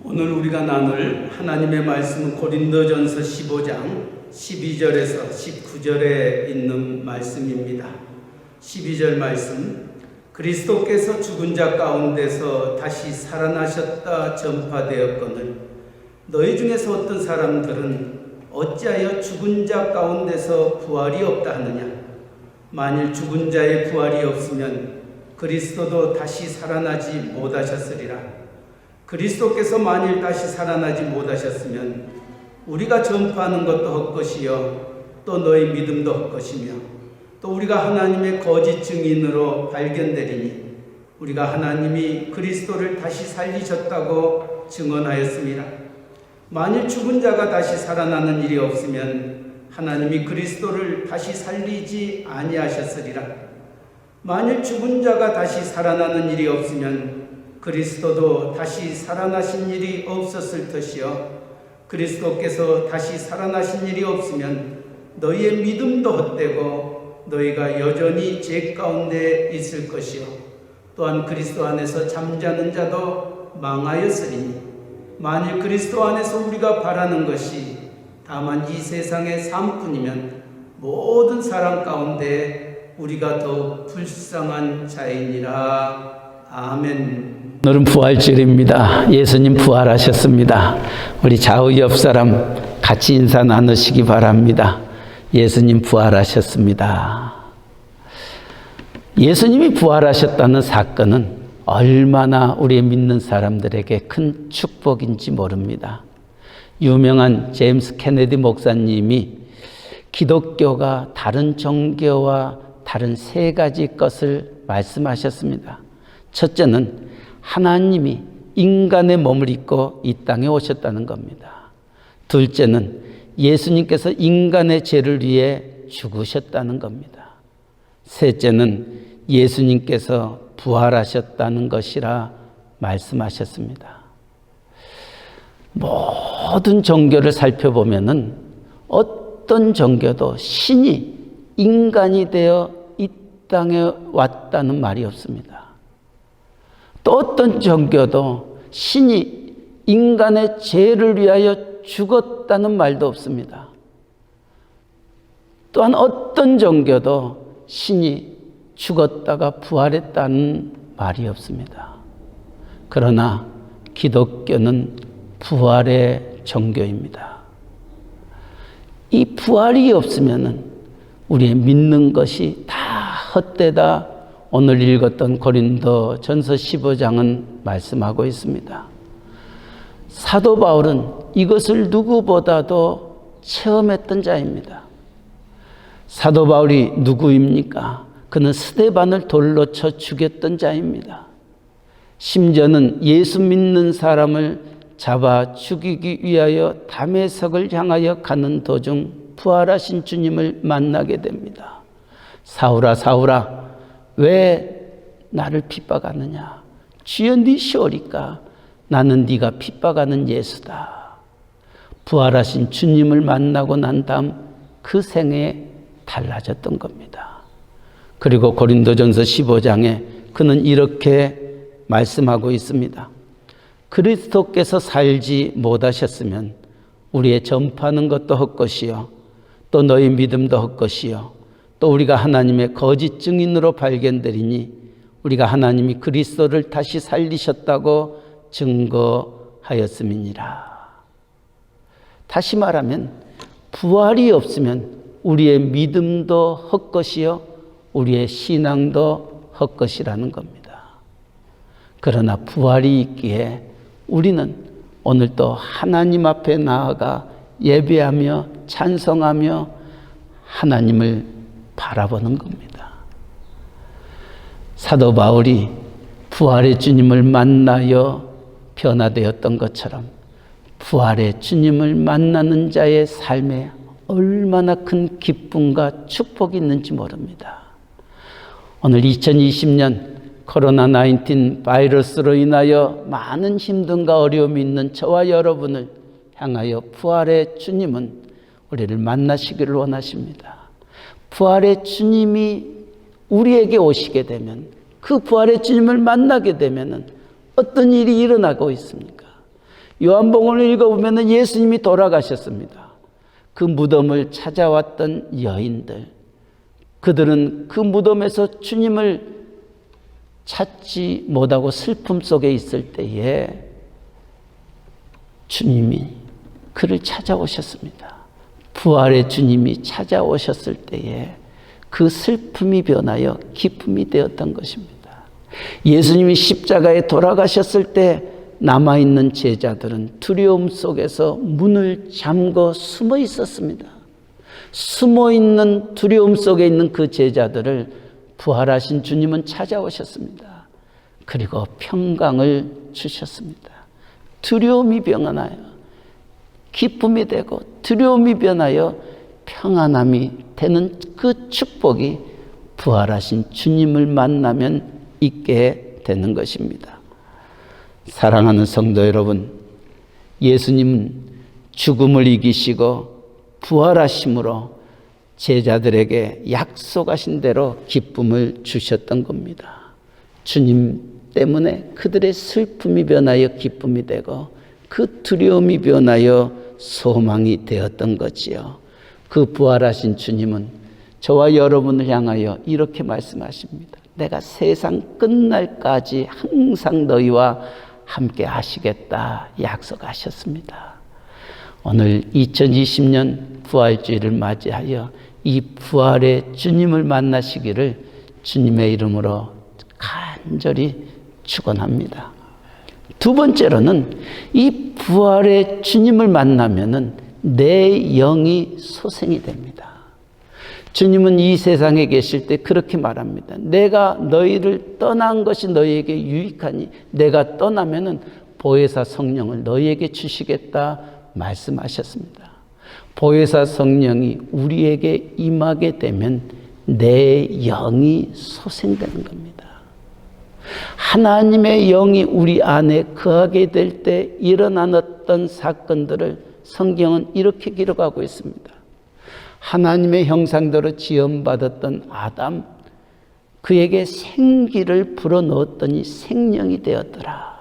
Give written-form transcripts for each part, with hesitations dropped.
오늘 우리가 나눌 하나님의 말씀은 고린도전서 15장 12절에서 19절에 있는 말씀입니다. 12절 말씀, 그리스도께서 죽은 자 가운데서 다시 살아나셨다 전파되었거늘 너희 중에서 어떤 사람들은 어찌하여 죽은 자 가운데서 부활이 없다 하느냐. 만일 죽은 자의 부활이 없으면 그리스도도 다시 살아나지 못하셨으리라. 그리스도께서 만일 다시 살아나지 못하셨으면 우리가 전파하는 것도 헛것이요 또 너희 믿음도 헛것이며 또 우리가 하나님의 거짓 증인으로 발견되리니 우리가 하나님이 그리스도를 다시 살리셨다고 증언하였습니다. 만일 죽은 자가 다시 살아나는 일이 없으면 하나님이 그리스도를 다시 살리지 아니하셨으리라. 만일 죽은 자가 다시 살아나는 일이 없으면 그리스도도 다시 살아나신 일이 없었을 것이요 그리스도께서 다시 살아나신 일이 없으면 너희의 믿음도 헛되고 너희가 여전히 죄 가운데 있을 것이요 또한 그리스도 안에서 잠자는 자도 망하였으리니 만일 그리스도 안에서 우리가 바라는 것이 다만 이 세상의 삶뿐이면 모든 사람 가운데 우리가 더욱 불쌍한 자이니라. 아멘. 오늘은 부활절입니다. 예수님 부활하셨습니다. 우리 좌우 옆 사람 같이 인사 나누시기 바랍니다. 예수님 부활하셨습니다. 예수님이 부활하셨다는 사건은 얼마나 우리 믿는 사람들에게 큰 축복인지 모릅니다. 유명한 제임스 케네디 목사님이 기독교가 다른 종교와 다른 세 가지 것을 말씀하셨습니다. 첫째는 하나님이 인간의 몸을 입고 이 땅에 오셨다는 겁니다. 둘째는 예수님께서 인간의 죄를 위해 죽으셨다는 겁니다. 셋째는 예수님께서 부활하셨다는 것이라 말씀하셨습니다. 모든 종교를 살펴보면은 어떤 종교도 신이 인간이 되어 이 땅에 왔다는 말이 없습니다. 또 어떤 종교도 신이 인간의 죄를 위하여 죽었다는 말도 없습니다. 또한 어떤 종교도 신이 죽었다가 부활했다는 말이 없습니다. 그러나 기독교는 부활의 종교입니다. 이 부활이 없으면 우리의 믿는 것이 다 헛되다. 오늘 읽었던 고린도전서 15장은 말씀하고 있습니다. 사도 바울은 이것을 누구보다도 체험했던 자입니다. 사도 바울이 누구입니까? 그는 스데반을 돌로 쳐 죽였던 자입니다. 심지어는 예수 믿는 사람을 잡아 죽이기 위하여 다메섹을 향하여 가는 도중 부활하신 주님을 만나게 됩니다. 사울아 사울아 왜 나를 핍박하느냐? 주여 니시오리까? 나는 네가 핍박하는 예수다. 부활하신 주님을 만나고 난 다음 그 생에 달라졌던 겁니다. 그리고 고린도전서 15장에 그는 이렇게 말씀하고 있습니다. 그리스도께서 살지 못하셨으면 우리의 전파하는 것도 헛것이요 또 너희 믿음도 헛것이요 또 우리가 하나님의 거짓 증인으로 발견되리니 우리가 하나님이 그리스도를 다시 살리셨다고 증거하였음이니라. 다시 말하면 부활이 없으면 우리의 믿음도 헛것이요 우리의 신앙도 헛것이라는 겁니다. 그러나 부활이 있기에 우리는 오늘 또 하나님 앞에 나아가 예배하며 찬송하며 하나님을 바라보는 겁니다. 사도 바울이 부활의 주님을 만나여 변화되었던 것처럼 부활의 주님을 만나는 자의 삶에 얼마나 큰 기쁨과 축복이 있는지 모릅니다. 오늘 2020년 코로나19 바이러스로 인하여 많은 힘듦과 어려움이 있는 저와 여러분을 향하여 부활의 주님은 우리를 만나시기를 원하십니다. 부활의 주님이 우리에게 오시게 되면 그 부활의 주님을 만나게 되면 어떤 일이 일어나고 있습니까? 요한복음을 읽어보면 예수님이 돌아가셨습니다. 그 무덤을 찾아왔던 여인들, 그들은 그 무덤에서 주님을 찾지 못하고 슬픔 속에 있을 때에 주님이 그를 찾아오셨습니다. 부활의 주님이 찾아오셨을 때에 그 슬픔이 변하여 기쁨이 되었던 것입니다. 예수님이 십자가에 돌아가셨을 때 남아있는 제자들은 두려움 속에서 문을 잠궈 숨어 있었습니다. 숨어있는 두려움 속에 있는 그 제자들을 부활하신 주님은 찾아오셨습니다. 그리고 평강을 주셨습니다. 두려움이 변하여 기쁨이 되고 두려움이 변하여 평안함이 되는 그 축복이 부활하신 주님을 만나면 있게 되는 것입니다. 사랑하는 성도 여러분, 예수님은 죽음을 이기시고 부활하심으로 제자들에게 약속하신 대로 기쁨을 주셨던 겁니다. 주님 때문에 그들의 슬픔이 변하여 기쁨이 되고 그 두려움이 변하여 소망이 되었던 거지요. 그 부활하신 주님은 저와 여러분을 향하여 이렇게 말씀하십니다. 내가 세상 끝날까지 항상 너희와 함께 하시겠다 약속하셨습니다. 오늘 2020년 부활주의를 맞이하여 이 부활의 주님을 만나시기를 주님의 이름으로 간절히 축원합니다. 두 번째로는 이 부활의 주님을 만나면은 내 영이 소생이 됩니다. 주님은 이 세상에 계실 때 그렇게 말합니다. 내가 너희를 떠난 것이 너희에게 유익하니 내가 떠나면은 보혜사 성령을 너희에게 주시겠다 말씀하셨습니다. 보혜사 성령이 우리에게 임하게 되면 내 영이 소생되는 겁니다. 하나님의 영이 우리 안에 거하게 될 때 일어나는 사건들을 성경은 이렇게 기록하고 있습니다. 하나님의 형상대로 지음받았던 아담, 그에게 생기를 불어넣었더니 생명이 되었더라.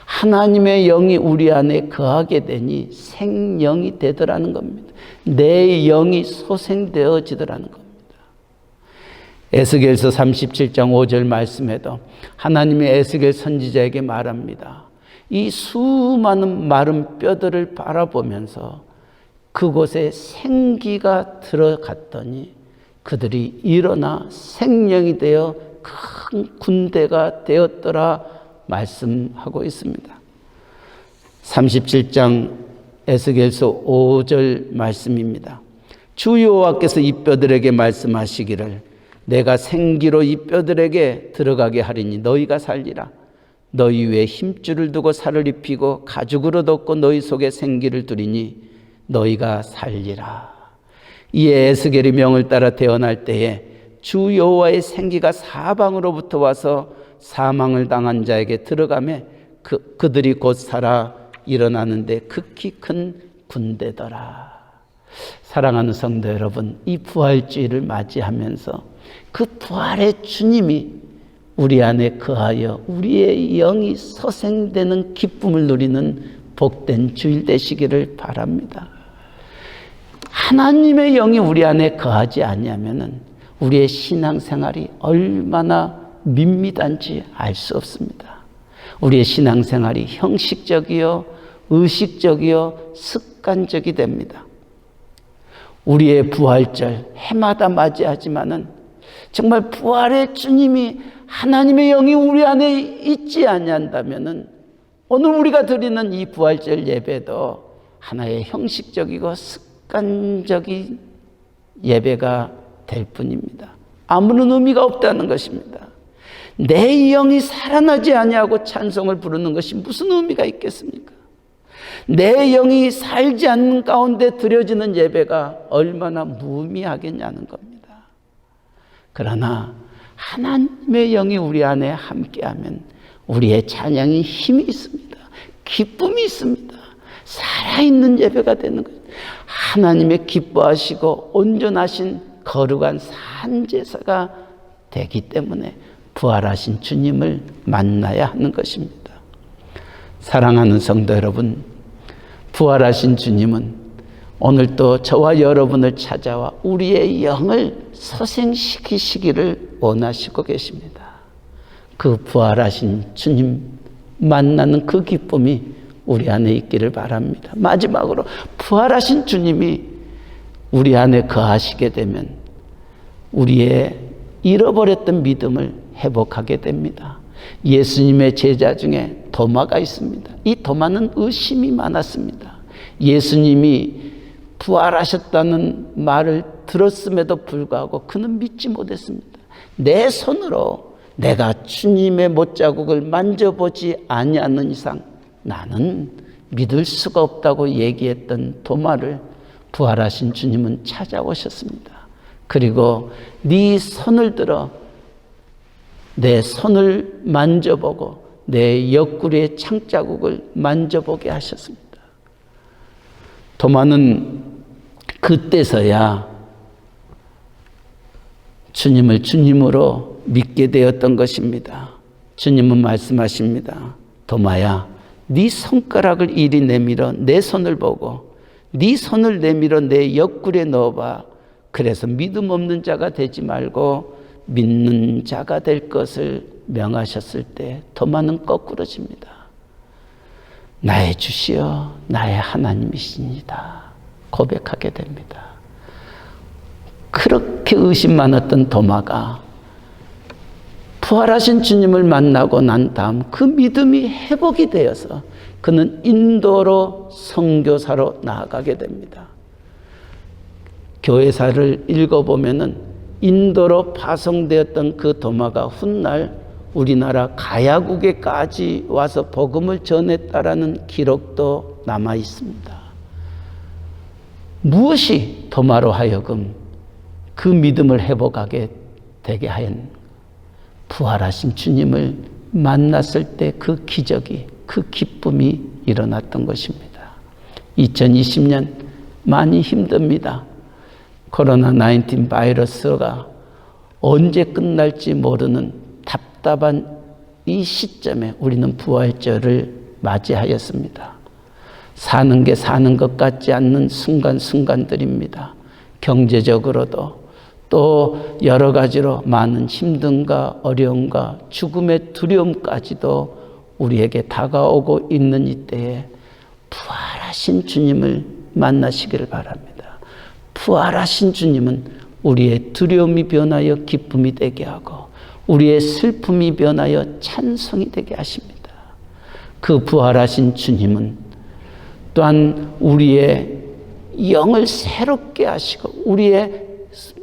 하나님의 영이 우리 안에 거하게 되니 생명이 되더라는 겁니다. 내 영이 소생되어지더라는 겁니다. 에스겔서 37장 5절 말씀에도 하나님의 에스겔 선지자에게 말합니다. 이 수많은 마른 뼈들을 바라보면서 그곳에 생기가 들어갔더니 그들이 일어나 생명이 되어 큰 군대가 되었더라 말씀하고 있습니다. 37장 에스겔서 5절 말씀입니다. 주 여호와께서 이 뼈들에게 말씀하시기를 내가 생기로 이 뼈들에게 들어가게 하리니 너희가 살리라. 너희 위에 힘줄을 두고 살을 입히고 가죽으로 덮고 너희 속에 생기를 두리니 너희가 살리라. 이에 에스겔이 명을 따라 태어날 때에 주 여호와의 생기가 사방으로부터 와서 사망을 당한 자에게 들어가매 그들이 곧 살아 일어나는데 극히 큰 군대더라. 사랑하는 성도 여러분, 이 부활주의를 맞이하면서 그 부활의 주님이 우리 안에 거하여 우리의 영이 소생되는 기쁨을 누리는 복된 주일 되시기를 바랍니다. 하나님의 영이 우리 안에 거하지 아니하면은 우리의 신앙생활이 얼마나 밋밋한지 알 수 없습니다. 우리의 신앙생활이 형식적이요, 의식적이요, 습관적이 됩니다. 우리의 부활절 해마다 맞이하지만은 정말 부활의 주님이 하나님의 영이 우리 안에 있지 아니한다면은 오늘 우리가 드리는 이 부활절 예배도 하나의 형식적이고 습관적인 예배가 될 뿐입니다. 아무런 의미가 없다는 것입니다. 내 영이 살아나지 아니하고 찬송을 부르는 것이 무슨 의미가 있겠습니까? 내 영이 살지 않는 가운데 드려지는 예배가 얼마나 무의미하겠냐는 겁니다. 그러나 하나님의 영이 우리 안에 함께하면 우리의 찬양이 힘이 있습니다. 기쁨이 있습니다. 살아있는 예배가 되는 거예요. 하나님의 기뻐하시고 온전하신 거룩한 산제사가 되기 때문에 부활하신 주님을 만나야 하는 것입니다. 사랑하는 성도 여러분, 부활하신 주님은 오늘 또 저와 여러분을 찾아와 우리의 영을 소생시키시기를 원하시고 계십니다. 그 부활하신 주님 만나는 그 기쁨이 우리 안에 있기를 바랍니다. 마지막으로 부활하신 주님이 우리 안에 거하시게 되면 우리의 잃어버렸던 믿음을 회복하게 됩니다. 예수님의 제자 중에 도마가 있습니다. 이 도마는 의심이 많았습니다. 예수님이 부활하셨다는 말을 들었음에도 불구하고 그는 믿지 못했습니다. 내 손으로 내가 주님의 못자국을 만져보지 아니하는 이상 나는 믿을 수가 없다고 얘기했던 도마를 부활하신 주님은 찾아오셨습니다. 그리고 네 손을 들어 내 손을 만져보고 내 옆구리의 창자국을 만져보게 하셨습니다. 도마는 그때서야 주님을 주님으로 믿게 되었던 것입니다. 주님은 말씀하십니다. 도마야, 네 손가락을 이리 내밀어 내 손을 보고 네 손을 내밀어 내 옆구리에 넣어봐. 그래서 믿음 없는 자가 되지 말고 믿는 자가 될 것을 명하셨을 때 도마는 거꾸러집니다. 나의 주시여 나의 하나님이십니다. 고백하게 됩니다. 그렇게 의심 많았던 도마가 부활하신 주님을 만나고 난 다음 그 믿음이 회복이 되어서 그는 인도로 선교사로 나아가게 됩니다. 교회사를 읽어보면은 인도로 파송되었던 그 도마가 훗날 우리나라 가야국에까지 와서 복음을 전했다라는 기록도 남아 있습니다. 무엇이 도마로 하여금 그 믿음을 회복하게 되게 하였는가? 부활하신 주님을 만났을 때 그 기적이, 그 기쁨이 일어났던 것입니다. 2020년 많이 힘듭니다. 코로나19 바이러스가 언제 끝날지 모르는 답답한 이 시점에 우리는 부활절을 맞이하였습니다. 사는 게 사는 것 같지 않는 순간순간들입니다. 경제적으로도 또 여러 가지로 많은 힘듦과 어려움과 죽음의 두려움까지도 우리에게 다가오고 있는 이때에 부활하신 주님을 만나시기를 바랍니다. 부활하신 주님은 우리의 두려움이 변하여 기쁨이 되게 하고 우리의 슬픔이 변하여 찬송이 되게 하십니다. 그 부활하신 주님은 또한 우리의 영을 새롭게 하시고 우리의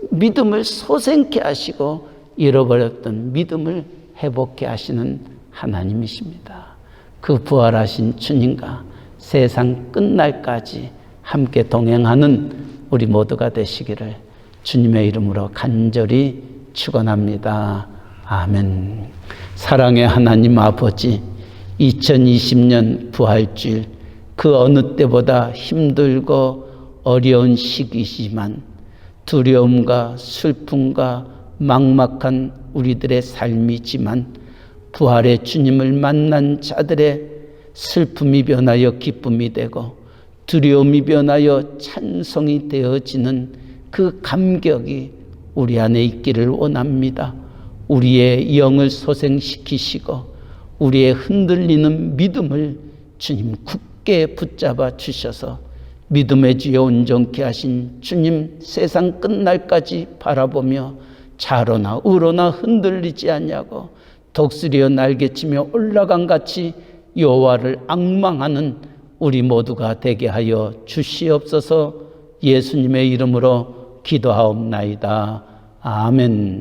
믿음을 솟게 하시고 잃어버렸던 믿음을 회복케 하시는 하나님이십니다. 그 부활하신 주님과 세상 끝날까지 함께 동행하는 우리 모두가 되시기를 주님의 이름으로 간절히 축원합니다. 아멘. 사랑의 하나님 아버지, 2020년 부활주일 그 어느 때보다 힘들고 어려운 시기이지만 두려움과 슬픔과 막막한 우리들의 삶이지만 부활의 주님을 만난 자들의 슬픔이 변하여 기쁨이 되고 두려움이 변하여 찬송이 되어지는 그 감격이 우리 안에 있기를 원합니다. 우리의 영을 소생시키시고 우리의 흔들리는 믿음을 주님 굳게 붙잡아 주셔서 믿음의 주에 온전케 하신 주님 세상 끝날까지 바라보며 좌로나 우로나 흔들리지 않냐고 독수리여 날개치며 올라간 같이 여호와를 앙망하는 우리 모두가 되게 하여 주시옵소서. 예수님의 이름으로 기도하옵나이다. 아멘.